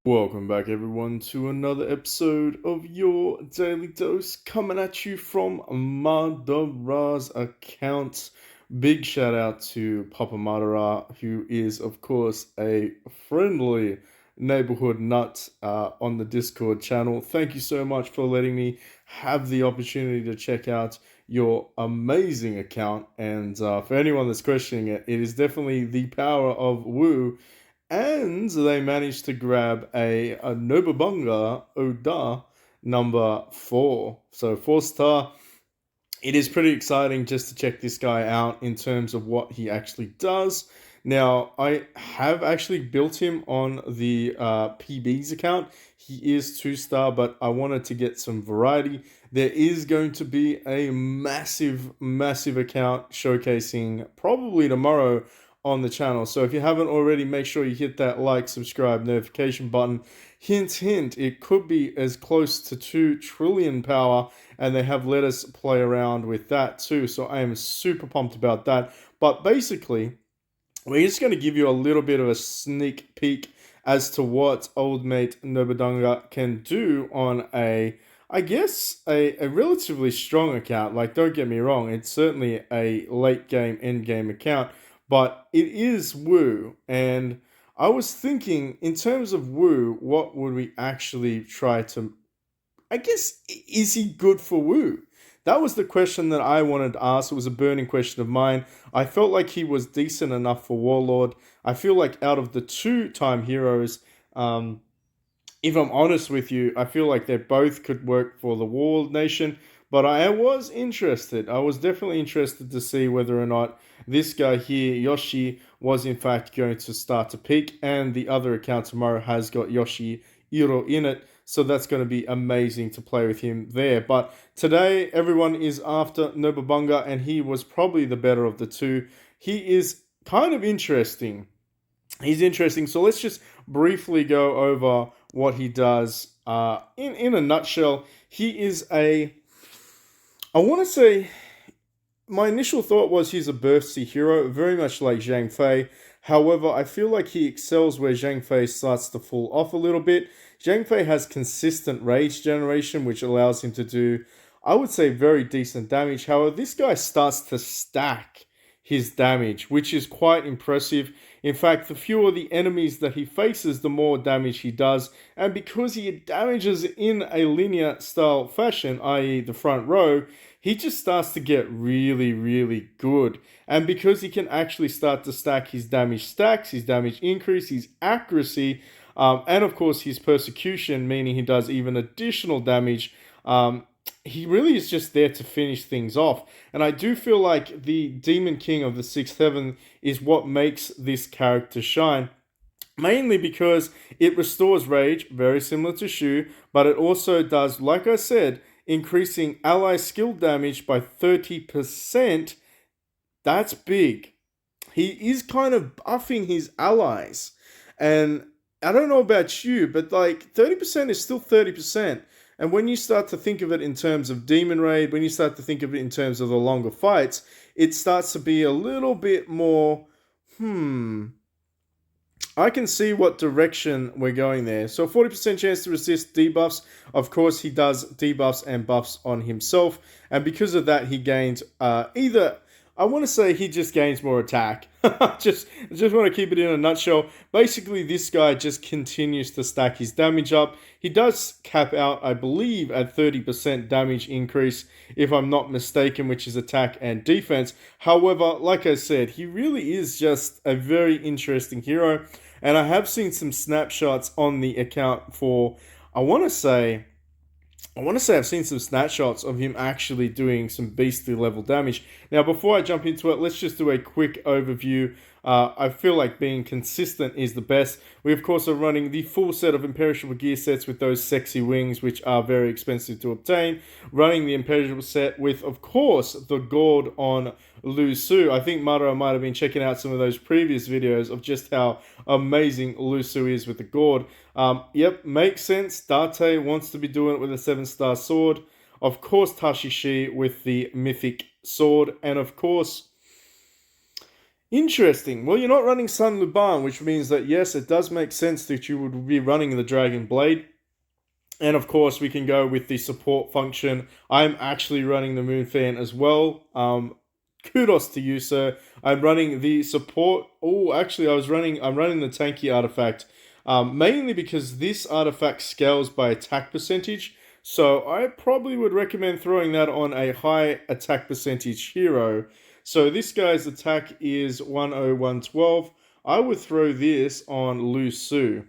Welcome back, everyone, to another episode of your Daily Dose coming at you from Madara's account. Big shout out to Papa Madara, who is, of course, a friendly neighborhood nut on the Discord channel. Thank you so much for letting me have the opportunity to check out your amazing account. And for anyone that's questioning it, it is definitely the power of Woo, and they managed to grab a Nobunaga Oda number 4. So 4 star. It is pretty exciting just to check this guy out in terms of what he actually does. Now, I have actually built him on the PB's account. He is 2 star, but I wanted to get some variety. There is going to be a massive account showcasing probably tomorrow on the channel. So if you haven't already, make sure you hit that like, subscribe, notification button. Hint, hint, it could be as close to 2 trillion power, and they have let us play around with that too. So I am super pumped about that. But basically, we're just going to give you a little bit of a sneak peek as to what old mate Nobunaga can do on I guess, a relatively strong account. Like, don't get me wrong, it's certainly a late game, end game account, but it is Woo. And I was thinking, in terms of Woo, what would we actually try to, I guess, is he good for Woo? That was the question that I wanted to ask. It was a burning question of mine. I felt like he was decent enough for Warlord. I feel like out of the two-time heroes, if I'm honest with you, I feel like they both could work for the Warlord Nation. But I was interested. I was definitely interested to see whether or not this guy here, Yoshi, was in fact going to start to peak. And the other account tomorrow has got Yoshi Iro in it. So that's going to be amazing to play with him there. But today, everyone is after Nobunaga, and he was probably the better of the two. He is kind of interesting. He's interesting. So let's just briefly go over what he does. In a nutshell, he is I want to say, my initial thought was he's a bursty hero, very much like Zhang Fei. However, I feel like he excels where Zhang Fei starts to fall off a little bit. Zhang Fei has consistent rage generation, which allows him to do, I would say, very decent damage. However, this guy starts to stack his damage, which is quite impressive. In fact, the fewer the enemies that he faces, the more damage he does. And because he damages in a linear style fashion, i.e. the front row, he just starts to get really good. And because he can actually start to stack his damage stacks, his damage increase, his accuracy, and of course his persecution, meaning he does even additional damage, he really is just there to finish things off. And I do feel like the Demon King of the 6th Heaven is what makes this character shine. Mainly because it restores rage, very similar to Shu, but it also does, like I said, increasing ally skill damage by 30%. That's big. He is kind of buffing his allies. And I don't know about you, but like 30% is still 30%. And when you start to think of it in terms of Demon Raid, when you start to think of it in terms of the longer fights, it starts to be a little bit more, I can see what direction we're going there. So 40% chance to resist debuffs. Of course, he does debuffs and buffs on himself. And because of that, he gains either, I want to say he just gains more attack. just want to keep it in a nutshell. Basically, this guy just continues to stack his damage up. He does cap out, I believe, at 30% damage increase, if I'm not mistaken, which is attack and defense. However, like I said, he really is just a very interesting hero. And I have seen some snapshots on the account for, I want to say I've seen some snapshots of him actually doing some beastly level damage. Now, before I jump into it, let's just do a quick overview. I feel like being consistent is the best. We, of course, are running the full set of imperishable gear sets with those sexy wings, which are very expensive to obtain. Running the imperishable set with, of course, the gourd on Lu Su. I think Madara might have been checking out some of those previous videos of just how amazing Lu Su is with the gourd. Yep, makes sense. Date wants to be doing it with a 7-star sword. Of course, Tashishi with the mythic sword. And of course, Interesting. Well, you're not running Sun Luban, which means that yes, it does make sense that you would be running the Dragon Blade. And of course, we can go with the support function. I'm actually running the Moon Fan as well. Kudos to you, sir. I'm running the support. Oh, actually, I'm running the tanky artifact, mainly because this artifact scales by attack percentage. So I probably would recommend throwing that on a high attack percentage hero. So this guy's attack is 10112. I would throw this on Lu Su.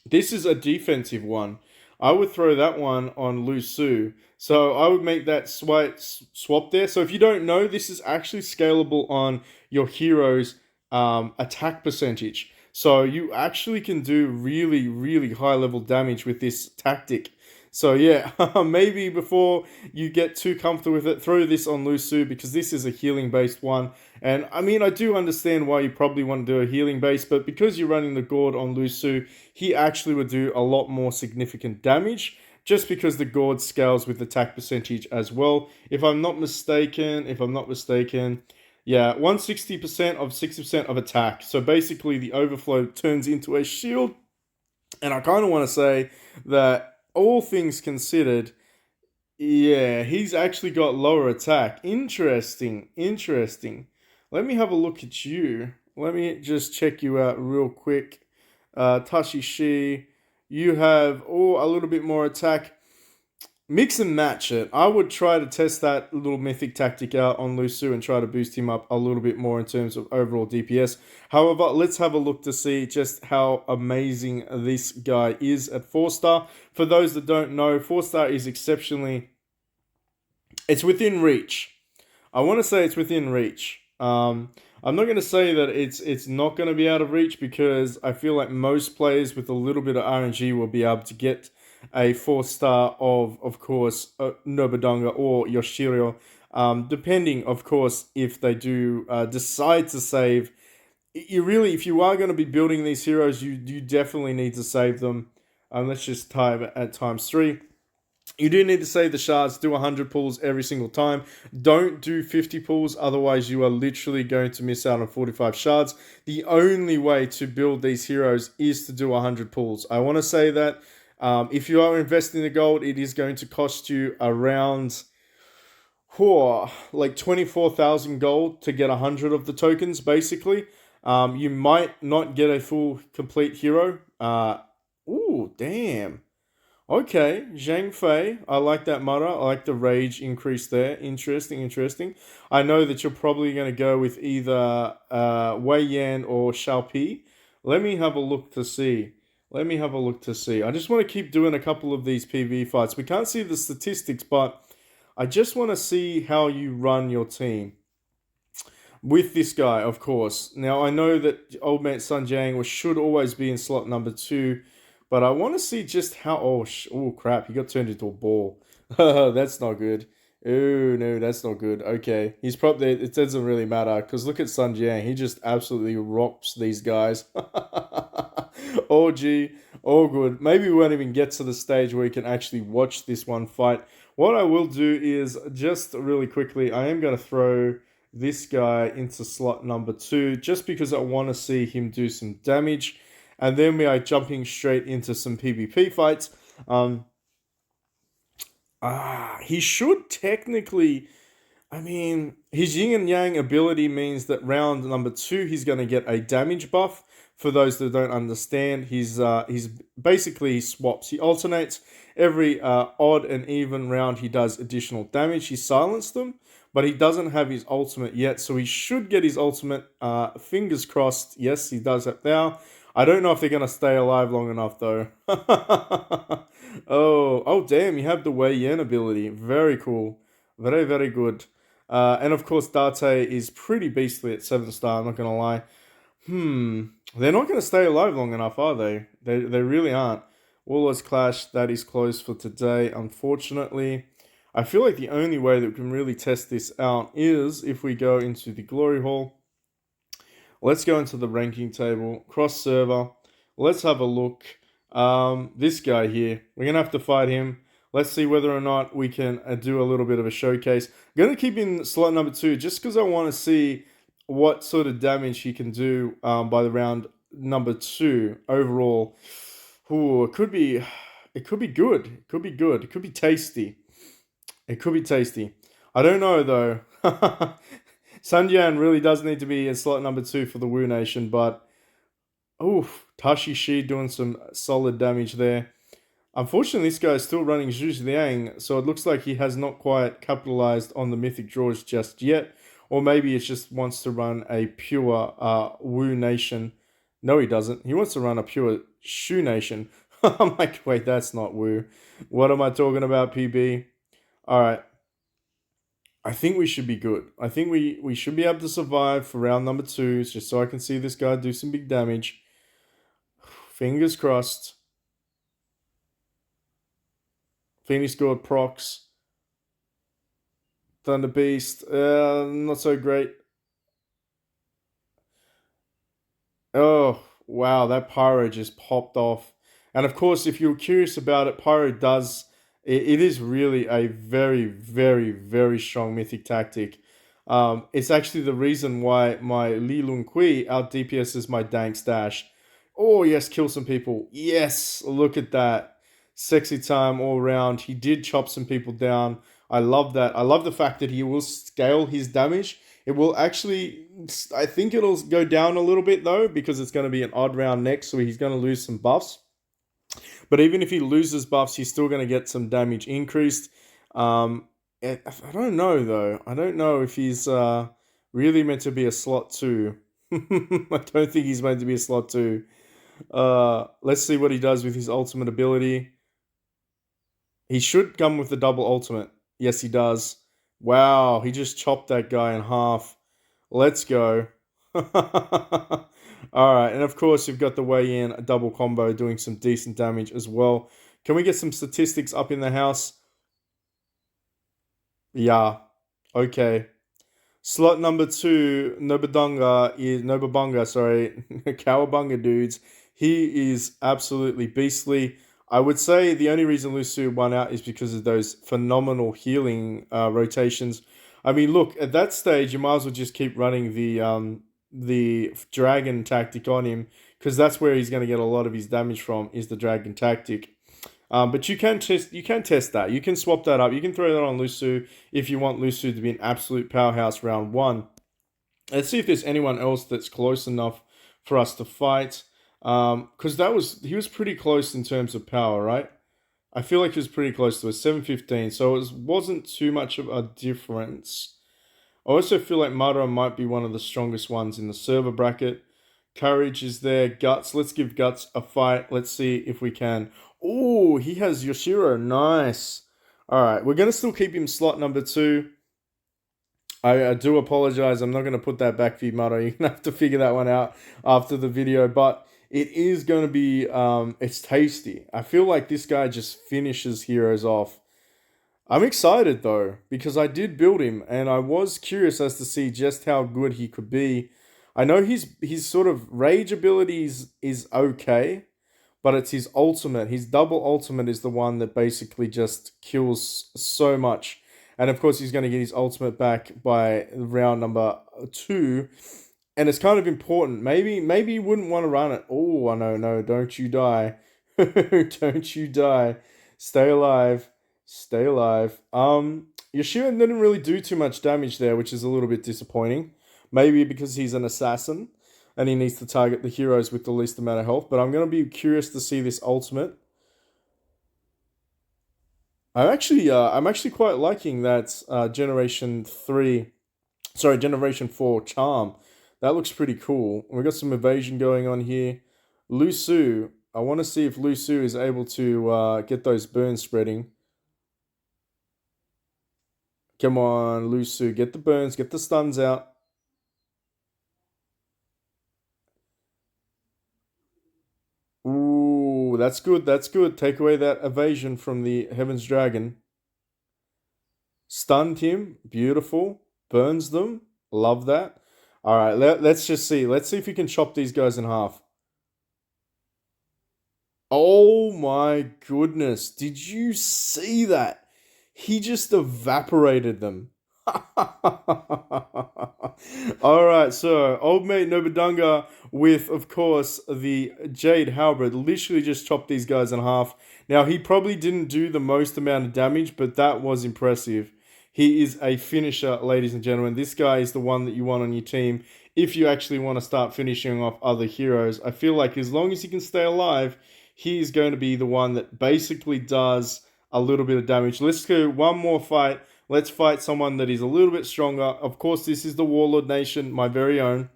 This is a defensive one. I would throw that one on Lu Su. So I would make that swap there. So if you don't know, this is actually scalable on your hero's attack percentage. So you actually can do really, really high level damage with this tactic. So yeah, maybe before you get too comfortable with it, throw this on Lu Su because this is a healing based one. And I mean, I do understand why you probably want to do a healing base, but because you're running the Gourd on Lu Su, he actually would do a lot more significant damage just because the Gourd scales with attack percentage as well. If I'm not mistaken, yeah, 160% of 60% of attack. So basically, the overflow turns into a shield. And I kind of want to say that all things considered, yeah, he's actually got lower attack. Interesting, interesting. Let me have a look at you. Let me just check you out real quick. Tashishi, you have a little bit more attack. Mix and match it. I would try to test that little mythic tactic out on Lu Su and try to boost him up a little bit more in terms of overall DPS. However, let's have a look to see just how amazing this guy is at 4-star. For those that don't know, 4-star is exceptionally... It's within reach. I want to say it's within reach. I'm not going to say that it's not going to be out of reach because I feel like most players with a little bit of RNG will be able to get a 4-star of course, Nobunaga or Yoshiro, depending, of course, if they do decide to save. If you are going to be building these heroes, you definitely need to save them. Let's just type it at times 3. You do need to save the shards, do 100 pulls every single time. Don't do 50 pulls, otherwise you are literally going to miss out on 45 shards. The only way to build these heroes is to do 100 pulls. I want to say that if you are investing the gold, it is going to cost you around like 24,000 gold to get 100 of the tokens, basically. You might not get a full complete hero. Damn. Okay, Zhang Fei. I like that Mara. I like the rage increase there. Interesting, interesting. I know that you're probably going to go with either Wei Yan or Xiaopi. Let me have a look to see. I just want to keep doing a couple of these PvE fights. We can't see the statistics, but I just want to see how you run your team with this guy, of course. Now, I know that old mate Sun Jiang should always be in slot number 2, but I want to see just how... Oh, crap, he got turned into a ball. That's not good. Oh, no, that's not good. Okay, he's probably... It doesn't really matter, because look at Sun Jiang. He just absolutely rocks these guys. Oh, gee. Oh, good. Maybe we won't even get to the stage where we can actually watch this one fight. What I will do is, just really quickly, I am going to throw this guy into slot number 2 just because I want to see him do some damage, and then we are jumping straight into some PvP fights. He should technically, I mean, his yin and yang ability means that round number 2 he's going to get a damage buff. For those that don't understand, he's basically he swaps. He alternates every odd and even round. He does additional damage. He silenced them, but he doesn't have his ultimate yet, so he should get his ultimate. Fingers crossed. Yes, he does that now. I don't know if they're gonna stay alive long enough though. Damn! You have the Wei Yan ability. Very cool. Very, very good. And of course, Date is pretty beastly at 7-star. I'm not gonna lie. They're not going to stay alive long enough, are they? They really aren't. Warlord's Clash, that is closed for today, unfortunately. I feel like the only way that we can really test this out is if we go into the Glory Hall. Let's go into the ranking table, cross server. Let's have a look. This guy here, we're going to have to fight him. Let's see whether or not we can do a little bit of a showcase. I'm going to keep in slot number 2 just because I want to see what sort of damage he can do by the round number two overall. Ooh, it could be good. It could be good. It could be tasty. It could be tasty. I don't know though. Sanjian really does need to be in slot number two for the Wu Nation, but oof, Tashi Shi doing some solid damage there. Unfortunately, this guy is still running Zhu Liang, so it looks like he has not quite capitalized on the mythic draws just yet. Or maybe he just wants to run a pure Wu Nation. No, he doesn't. He wants to run a pure Shu Nation. I'm like, wait, that's not Wu. What am I talking about, PB? All right. I think we should be good. I think we should be able to survive for round number two, just so I can see this guy do some big damage. Fingers crossed. Phoenix God procs. Thunder Beast, not so great. Oh, wow, that Pyro just popped off. And of course, if you're curious about it, Pyro does. It is really a very, very, very strong mythic tactic. It's actually the reason why my Li Lung Kui out DPSs my Dank Stash. Oh, yes, kill some people. Yes, look at that. Sexy time all around. He did chop some people down. I love that. I love the fact that he will scale his damage. It will actually, I think it'll go down a little bit though, because it's going to be an odd round next, so he's going to lose some buffs. But even if he loses buffs, he's still going to get some damage increased. I don't know though. I don't know if he's really meant to be a slot two. I don't think he's meant to be a slot two. Let's see what he does with his ultimate ability. He should come with the double ultimate. Yes, he does. Wow, he just chopped that guy in half. Let's go. Alright, and of course, you've got the way in a double combo doing some decent damage as well. Can we get some statistics up in the house? Yeah. Okay. Slot number two, Nobabunga, sorry, Cowabunga dudes. He is absolutely beastly. I would say the only reason Lusu won out is because of those phenomenal healing rotations. I mean, look, at that stage, you might as well just keep running the dragon tactic on him, because that's where he's going to get a lot of his damage from, is the dragon tactic. But you can test that. You can swap that up. You can throw that on Lusu if you want Lusu to be an absolute powerhouse round one. Let's see if there's anyone else that's close enough for us to fight. Because he was pretty close in terms of power, right? I feel like he was pretty close to a 715, so it wasn't too much of a difference. I also feel like Madara might be one of the strongest ones in the server bracket. Courage is there. Guts. Let's give Guts a fight. Let's see if we can. Oh, he has Yoshiro. Nice. All right. We're going to still keep him slot number two. I do apologize. I'm not going to put that back for you, Madara. You're going to have to figure that one out after the video. But it is going to be, it's tasty. I feel like this guy just finishes heroes off. I'm excited though, because I did build him and I was curious as to see just how good he could be. I know his sort of rage abilities is okay, but it's his ultimate. His double ultimate is the one that basically just kills so much. And of course, he's going to get his ultimate back by round number two. And it's kind of important. Maybe you wouldn't want to run it. Oh, I know, no, don't you die. Don't you die. Stay alive. Stay alive. Yoshiro didn't really do too much damage there, which is a little bit disappointing. Maybe because he's an assassin and he needs to target the heroes with the least amount of health. But I'm going to be curious to see this ultimate. I'm actually quite liking that Generation 4 charm. That looks pretty cool. We got some evasion going on here. Lusu. I want to see if Lusu is able to get those burns spreading. Come on, Lusu. Get the burns. Get the stuns out. Ooh, that's good. That's good. Take away that evasion from the Heaven's Dragon. Stunned him. Beautiful. Burns them. Love that. All right, let's just see. Let's see if we can chop these guys in half. Oh my goodness. Did you see that? He just evaporated them. All right, so old mate Nobunaga with, of course, the Jade Halberd literally just chopped these guys in half. Now, he probably didn't do the most amount of damage, but that was impressive. He is a finisher, ladies and gentlemen. This guy is the one that you want on your team if you actually want to start finishing off other heroes. I feel like as long as he can stay alive, he is going to be the one that basically does a little bit of damage. Let's go one more fight. Let's fight someone that is a little bit stronger. Of course, this is the Warlord Nation, my very own.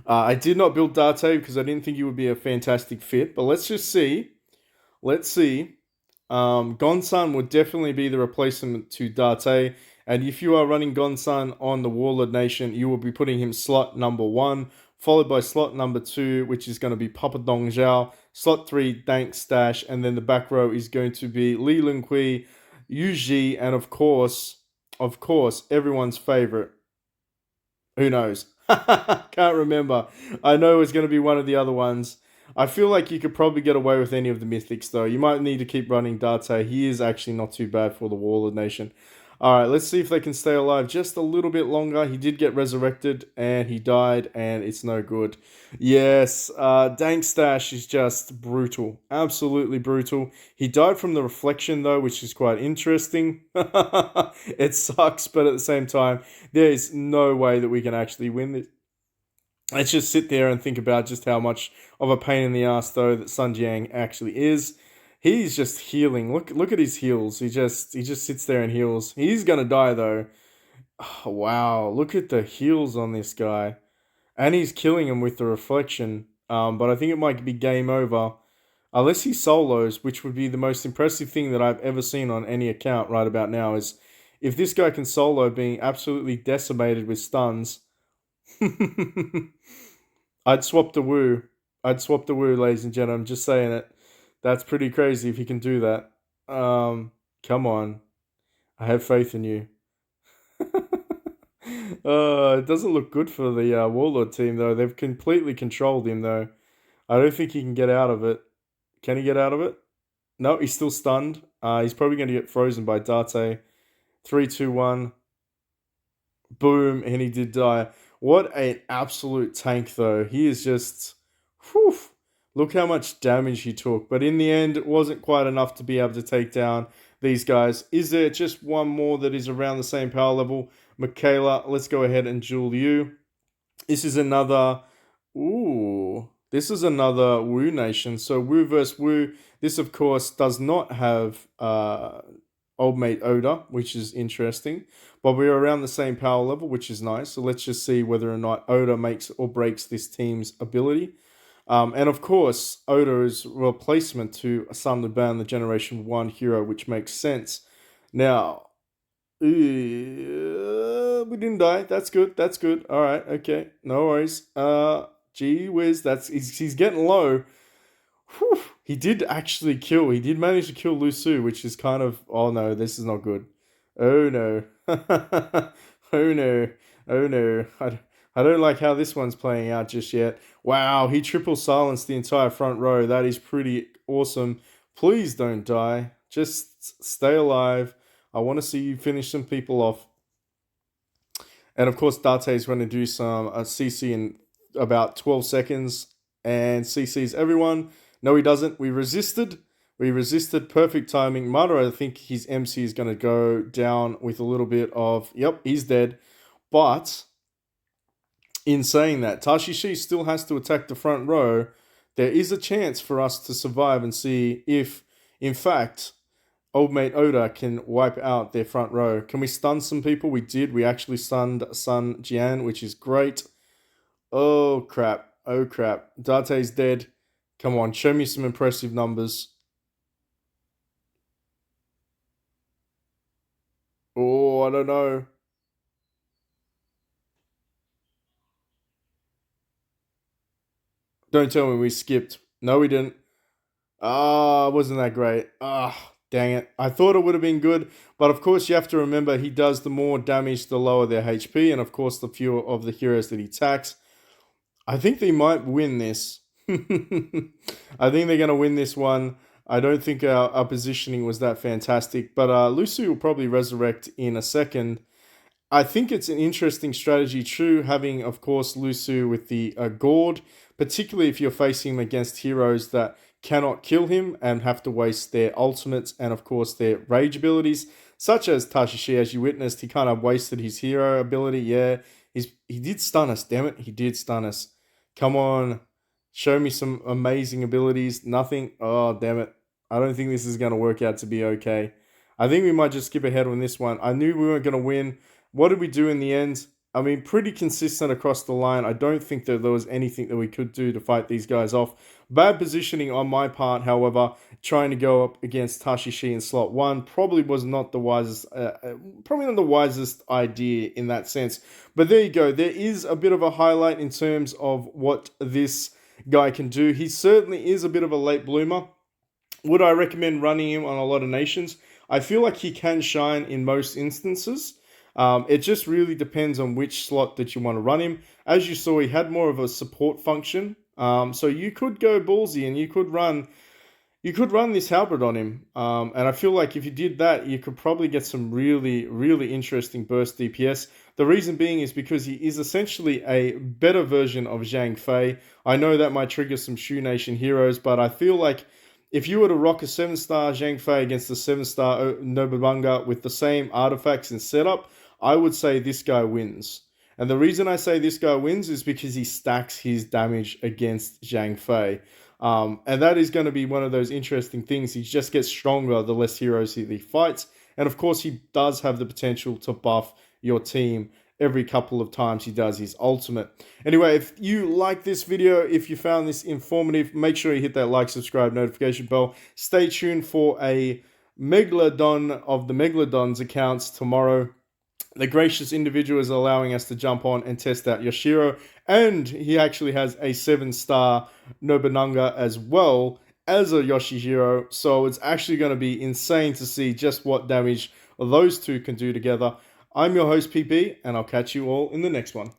I did not build Date because I didn't think he would be a fantastic fit, but let's just see. Let's see. Gonsan would definitely be the replacement to Date. And if you are running Gonsan on the Warlord Nation, you will be putting him slot number 1, followed by slot number 2, which is going to be Papa Dong Zhao, slot 3, Dank Stash, and then the back row is going to be Li Lingqi, Yu Ji, and of course, everyone's favorite. Who knows? Can't remember. I know it's going to be one of the other ones. I feel like you could probably get away with any of the mythics, though. You might need to keep running Date. He is actually not too bad for the Warlord Nation. All right, let's see if they can stay alive just a little bit longer. He did get resurrected, and he died, and it's no good. Yes, Dank Stash is just brutal. Absolutely brutal. He died from the reflection, though, which is quite interesting. It sucks, but at the same time, there is no way that we can actually win this. Let's just sit there and think about just how much of a pain in the ass, though, that Sun Jiang actually is. He's just healing. Look at his heals. He just sits there and heals. He's gonna die though. Oh, wow, look at the heals on this guy, and he's killing him with the reflection. But I think it might be game over unless he solos, which would be the most impressive thing that I've ever seen on any account right about now. Is if this guy can solo, being absolutely decimated with stuns. I'd swap the woo. I'd swap the woo, ladies and gentlemen. I'm just saying it. That's pretty crazy if you can do that. Come on. I have faith in you. It doesn't look good for the Warlord team, though. They've completely controlled him, though. I don't think he can get out of it. Can he get out of it? No, he's still stunned. He's probably going to get frozen by Date. 3, 2, 1. Boom, and he did die. What an absolute tank, though. He is just... Whew, look how much damage he took. But in the end, it wasn't quite enough to be able to take down these guys. Is there just one more that is around the same power level? Michaela, let's go ahead and duel you. This is another... Ooh. This is another Wu Nation. So Wu versus Wu. This, of course, does not have old mate Oda, which is interesting. But we're around the same power level, which is nice. So let's just see whether or not Oda makes or breaks this team's ability. And of course, Oda is replacement to Sun Luban, the Generation 1 hero, which makes sense. Now, we didn't die. That's good. That's good. All right. Okay. No worries. Gee whiz. He's getting low. Whew. He did actually kill. He did manage to kill Lusu, which is kind of... Oh, no. This is not good. Oh, no. Oh, no. Oh, no. I don't like how this one's playing out just yet. Wow, he triple silenced the entire front row. That is pretty awesome. Please don't die. Just stay alive. I want to see you finish some people off. And of course, Date is going to do some CC in about 12 seconds. And CC's everyone. No, he doesn't. We resisted. We resisted. Perfect timing. Madara, I think his MC is going to go down with a little bit of... Yep, he's dead. But... in saying that, Tashishi still has to attack the front row. There is a chance for us to survive and see if, in fact, old mate Oda can wipe out their front row. Can we stun some people? We did. We actually stunned Sun Jian, which is great. Oh, crap. Oh, crap. Date's dead. Come on, show me some impressive numbers. Oh, I don't know. Don't tell me we skipped. No, we didn't. Ah, wasn't that great? Ah, dang it. I thought it would have been good, but of course you have to remember he does the more damage, the lower their HP, and of course the fewer of the heroes that he attacks. I think they might win this. I think they're going to win this one. I don't think our positioning was that fantastic, but Lucy will probably resurrect in a second. I think it's an interesting strategy, true, having, of course, Lusu with the Gourd, particularly if you're facing him against heroes that cannot kill him and have to waste their ultimates and, of course, their rage abilities, such as Tashishi, as you witnessed. He kind of wasted his hero ability. Yeah, he did stun us, damn it. He did stun us. Come on, show me some amazing abilities. Nothing. Oh, damn it. I don't think this is going to work out to be okay. I think we might just skip ahead on this one. I knew we weren't going to win. What did we do in the end? I mean, pretty consistent across the line. I don't think that there was anything that we could do to fight these guys off. Bad positioning on my part, however, trying to go up against Tashishi in slot 1 probably was not the wisest, probably not the wisest idea in that sense. But there you go. There is a bit of a highlight in terms of what this guy can do. He certainly is a bit of a late bloomer. Would I recommend running him on a lot of nations? I feel like he can shine in most instances. It just really depends on which slot that you want to run him. As you saw, he had more of a support function. So you could go ballsy and you could run this halberd on him. And I feel like if you did that, you could probably get some really, really interesting burst DPS. The reason being is because he is essentially a better version of Zhang Fei. I know that might trigger some Shu Nation heroes, but I feel like if you were to rock a 7-star Zhang Fei against a 7-star Nobunaga with the same artifacts and setup, I would say this guy wins. And the reason I say this guy wins is because he stacks his damage against Zhang Fei. And that is going to be one of those interesting things. He just gets stronger the less heroes he fights. And of course, he does have the potential to buff your team every couple of times he does his ultimate. Anyway, if you like this video, if you found this informative, make sure you hit that like, subscribe, notification bell. Stay tuned for a Megalodon of the Megalodons accounts tomorrow. The gracious individual is allowing us to jump on and test out Yoshiro, and he actually has a 7-star Nobunaga as well as a Yoshihiro, so it's actually going to be insane to see just what damage those two can do together. I'm your host, PP, and I'll catch you all in the next one.